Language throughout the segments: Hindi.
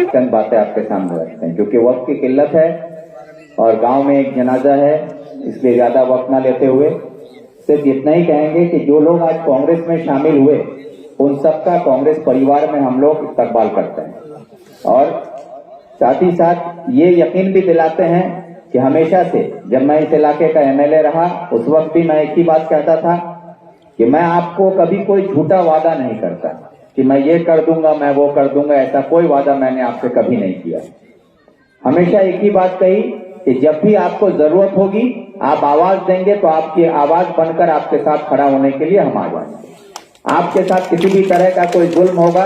चंद बातें आपके सामने रखते हैं, क्योंकि वक्त की किल्लत है और गांव में एक जनाजा है, इसलिए ज्यादा वक्त ना लेते हुए सिर्फ इतना ही कहेंगे कि जो लोग आज कांग्रेस में शामिल हुए उन सबका कांग्रेस परिवार में हम लोग इस्तकबाल करते हैं और साथ ही साथ ये यकीन भी दिलाते हैं कि हमेशा से जब मैं इस इलाके का एमएलए रहा उस वक्त भी मैं एक ही बात कहता था कि मैं आपको कभी कोई झूठा वादा नहीं करता कि मैं ये कर दूंगा, मैं वो कर दूंगा, ऐसा कोई वादा मैंने आपसे कभी नहीं किया। हमेशा एक ही बात कही कि जब भी आपको जरूरत होगी आप आवाज देंगे तो आपकी आवाज बनकर आपके साथ खड़ा होने के लिए हम आ जाएंगे। आपके साथ किसी भी तरह का कोई जुल्म होगा,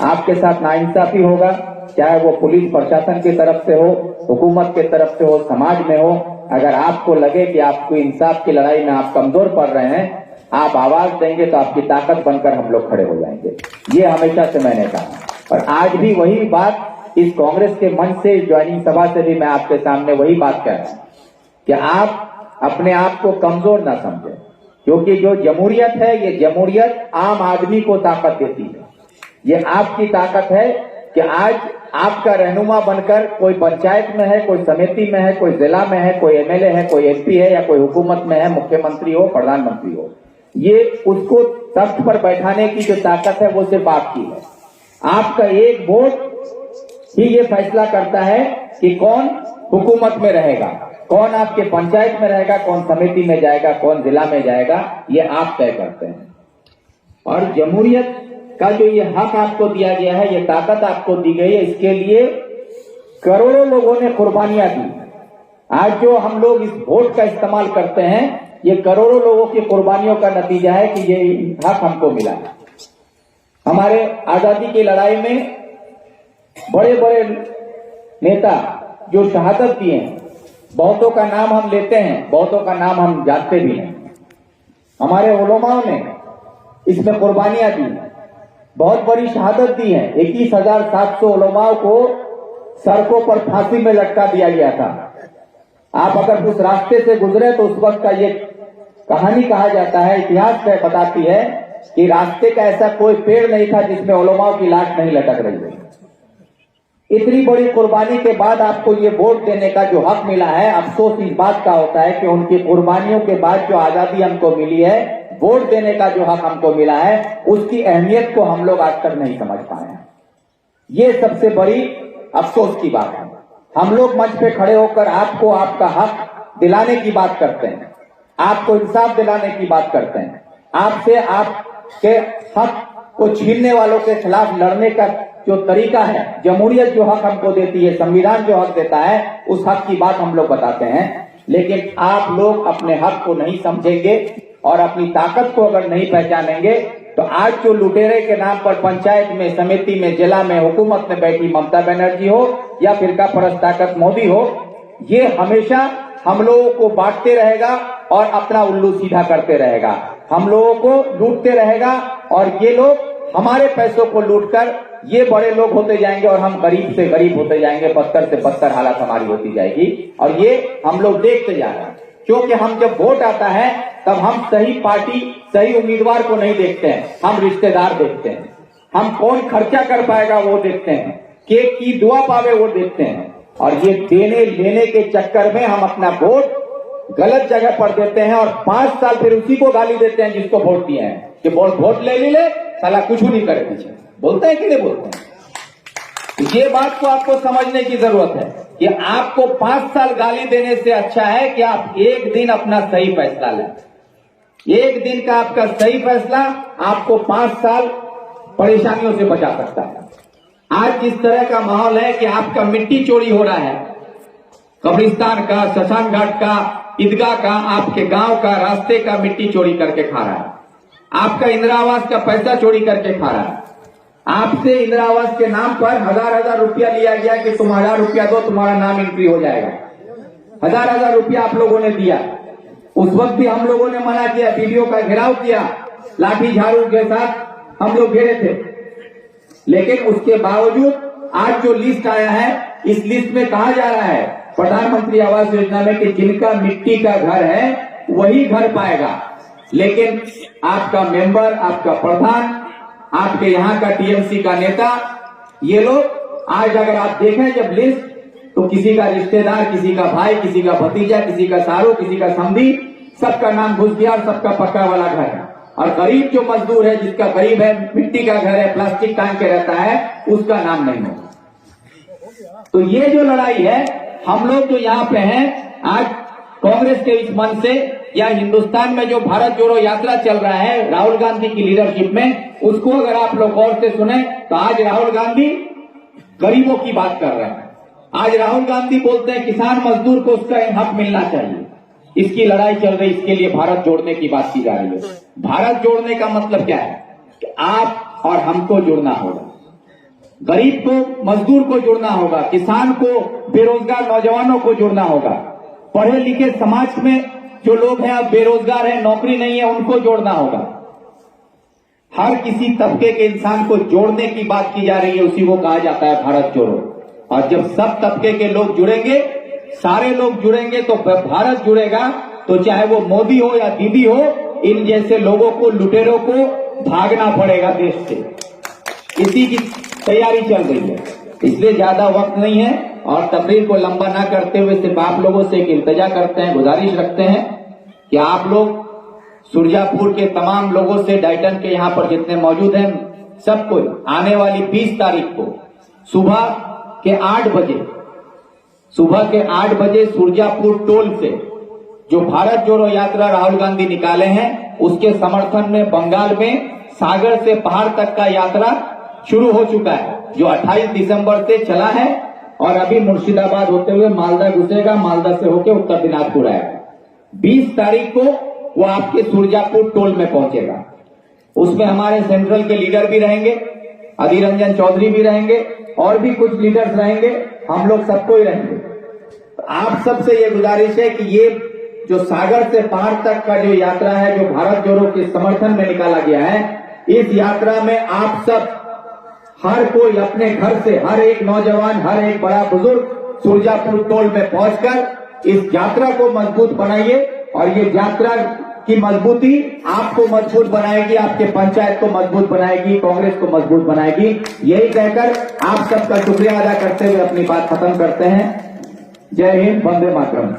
आपके साथ नाइंसाफी होगा, चाहे वो पुलिस प्रशासन की तरफ से हो, हुकूमत की तरफ से हो, समाज में हो, अगर आपको लगे कि आपको इंसाफ की लड़ाई में आप कमजोर पड़ रहे हैं, आप आवाज देंगे तो आपकी ताकत बनकर हम लोग खड़े हो जाएंगे। ये हमेशा से मैंने कहा और आज भी वही बात इस कांग्रेस के मंच से, ज्वाइनिंग सभा से भी मैं आपके सामने वही बात कह रहा हूं कि आप अपने आप को कमजोर ना समझें, क्योंकि जो जमहूरियत है ये जमहूरियत आम आदमी को ताकत देती है। ये आपकी ताकत है कि आज आपका रहनुमा बनकर कोई पंचायत में है, कोई समिति में है, कोई जिला में है, कोई एमएलए है, कोई एमपी है या कोई हुकूमत में है, मुख्यमंत्री हो, प्रधानमंत्री हो, ये उसको तख्त पर बैठाने की जो ताकत है वो सिर्फ आपकी है। आपका एक वोट ही ये फैसला करता है कि कौन हुकूमत में रहेगा, कौन आपके पंचायत में रहेगा, कौन समिति में जाएगा, कौन जिला में जाएगा, ये आप तय करते हैं। और जमहूरियत का जो ये हक आपको दिया गया है, ये ताकत आपको दी गई है, इसके लिए करोड़ों लोगों ने कुर्बानियां दी। आज जो हम लोग इस वोट का इस्तेमाल करते हैं, ये करोड़ों लोगों की कुर्बानियों का नतीजा है कि ये हक हमको मिला है। हमारे आजादी की लड़ाई में बड़े बड़े नेता जो शहादत दिए हैं, बहुतों का नाम हम लेते हैं, बहुतों का नाम हम जानते भी नहीं। हमारे उलमाओं ने इसमें कुर्बानियां दी, बहुत बड़ी शहादत दी है। 21,700 उलमाओं को सड़कों पर फांसी में लटका दिया गया था। आप अगर उस रास्ते से गुजरे तो उस वक्त का ये कहानी कहा जाता है, इतिहास में बताती है कि रास्ते का ऐसा कोई पेड़ नहीं था जिसमें उलमाओं की लाश नहीं लटक रही है। इतनी बड़ी कुर्बानी के बाद आपको ये वोट देने का जो हक मिला है, अफसोस इस बात का होता है कि उनकी कुर्बानियों के बाद जो आजादी हमको मिली है, वोट देने का जो हक हमको मिला है, उसकी अहमियत को हम लोग आज तक नहीं समझ पाए हैं। ये सबसे बड़ी अफसोस की बात है। हम लोग मंच पे खड़े होकर आपको आपका हक दिलाने की बात करते हैं, आपको इंसाफ दिलाने की बात करते हैं, आपसे आपके हक को छीनने वालों के खिलाफ लड़ने का जो तरीका है, जमहूरियत जो हक हमको देती है, संविधान जो हक देता है, उस हक की बात हम लोग बताते हैं। लेकिन आप लोग अपने हक को नहीं समझेंगे और अपनी ताकत को अगर नहीं पहचानेंगे तो आज जो लुटेरे के नाम पर पंचायत में, समिति में, जिला में, हुकूमत में बैठी ममता बनर्जी हो या फिरका परस्त ताकत मोदी हो, ये हमेशा हम लोगों को बांटते रहेगा और अपना उल्लू सीधा करते रहेगा, हम लोगों को लूटते रहेगा और ये लोग हमारे पैसों को लूटकर ये बड़े लोग होते जाएंगे और हम गरीब से गरीब होते जाएंगे, बदतर से बदतर हालत हमारी होती जाएगी। और ये हम लोग देखते जा रहे हैं, क्योंकि हम जब वोट आता है तब हम सही पार्टी, सही उम्मीदवार को नहीं देखते हैं, हम रिश्तेदार देखते हैं, हम कौन खर्चा कर पाएगा वो देखते हैं, केक की दुआ पावे वो देखते हैं। और ये देने लेने के चक्कर में हम अपना वोट गलत जगह पर देते हैं और 5 साल फिर उसी को गाली देते हैं जिसको वोट दिए हैं कि वोट ले साला कुछ नहीं करे पीछे। बोलते हैं कि नहीं बोलते हैं? ये बात को आपको समझने की जरूरत है कि आपको 5 साल गाली देने से अच्छा है कि आप एक दिन अपना सही फैसला लें। एक दिन का आपका सही फैसला आपको 5 साल परेशानियों से बचा सकता है। आज जिस तरह का माहौल है कि आपका मिट्टी चोरी हो रहा है, कब्रिस्तान का, शमशान घाट का, ईदगाह का, आपके गांव का, रास्ते का मिट्टी चोरी करके खा रहा है, आपका इंदिरा आवास का पैसा चोरी करके खा रहा है, आपसे इंदिरा आवास के नाम पर 1000 रुपया लिया गया कि तुम 1000 रुपया दो तुम्हारा नाम एंट्री हो जाएगा। 1000 रुपया आप लोगों ने दिया, उस वक्त भी हम लोगों ने मना किया, वीडियो का घेराव किया, लाठी झाड़ू के साथ हम लोग घेरे थे। लेकिन उसके बावजूद आज जो लिस्ट आया है, इस लिस्ट में कहा जा रहा है प्रधानमंत्री आवास योजना में कि जिनका मिट्टी का घर है वही घर पाएगा। लेकिन आपका मेंबर, आपका प्रधान, आपके यहाँ का टीएमसी का नेता, ये लोग आज अगर आप देखें जब लिस्ट, तो किसी का रिश्तेदार, किसी का भाई, किसी का भतीजा, किसी का सारू, किसी का समधी, सबका नाम घुस गया और सबका पक्का वाला घर है। और गरीब जो मजदूर है, जिसका गरीब है, मिट्टी का घर है, प्लास्टिक टांग के रहता है, उसका नाम नहीं होगा। तो ये जो लड़ाई है, हम लोग जो यहाँ पे हैं आज कांग्रेस के इस मन से, या हिंदुस्तान में जो भारत जोड़ो यात्रा चल रहा है राहुल गांधी की लीडरशिप में, उसको अगर आप लोग गौर से सुने तो आज राहुल गांधी गरीबों की बात कर रहे हैं। आज राहुल गांधी बोलते हैं किसान मजदूर को उसका हक मिलना चाहिए। इसकी लड़ाई चल रही, इसके लिए भारत जोड़ने की बात की जा रही है। भारत जोड़ने का मतलब क्या है कि आप और हमको जुड़ना होगा, गरीब को, मजदूर को जुड़ना होगा, किसान को, बेरोजगार नौजवानों को जुड़ना होगा, पढ़े लिखे समाज में जो लोग हैं अब बेरोजगार हैं, नौकरी नहीं है, उनको जोड़ना होगा। हर किसी तबके के इंसान को जोड़ने की बात की जा रही है, उसी को कहा जाता है भारत जोड़ो। और जब सब तबके के लोग जुड़ेंगे, सारे लोग जुड़ेंगे, तो भारत जुड़ेगा। तो चाहे वो मोदी हो या दीदी हो, इन जैसे लोगों को, लुटेरों को भागना पड़ेगा देश से। इसी की तैयारी चल रही है, इसलिए ज्यादा वक्त नहीं है और तकरीर को लंबा ना करते हुए सिर्फ आप लोगों से एक इल्तिजा करते हैं, गुजारिश रखते हैं कि आप लोग सुरजापुर के तमाम लोगों से, डाइटन के यहाँ पर जितने मौजूद हैं, सबको आने वाली 20 तारीख को सुबह के 8 बजे सुरजापुर टोल से जो भारत जोड़ो यात्रा राहुल गांधी निकाले हैं, उसके समर्थन में बंगाल में सागर से पहाड़ तक का यात्रा शुरू हो चुका है, जो 28 दिसंबर से चला है और अभी मुर्शिदाबाद होते हुए मालदा घुसेगा, मालदा से होकर उत्तर दिनाजपुर आएगा। 20 तारीख को वो आपके सुरजापुर टोल में पहुंचेगा। उसमें हमारे सेंट्रल के लीडर भी रहेंगे, अधीर रंजन चौधरी भी रहेंगे और भी कुछ लीडर्स रहेंगे, हम लोग सबको ही रहेंगे। तो आप सबसे ये गुजारिश है कि ये जो सागर से पहाड़ तक का जो यात्रा है, जो भारत जोड़ो के समर्थन में निकाला गया है, इस यात्रा में आप सब, हर कोई अपने घर से, हर एक नौजवान, हर एक बड़ा बुजुर्ग सुरजापुर टोल में पहुंचकर इस यात्रा को मजबूत बनाइए। और ये यात्रा की मजबूती आपको मजबूत बनाएगी, आपके पंचायत को मजबूत बनाएगी, कांग्रेस को मजबूत बनाएगी। यही कहकर आप सबका शुक्रिया अदा करते हुए अपनी बात खत्म करते हैं। जय हिंद, वंदे मातरम।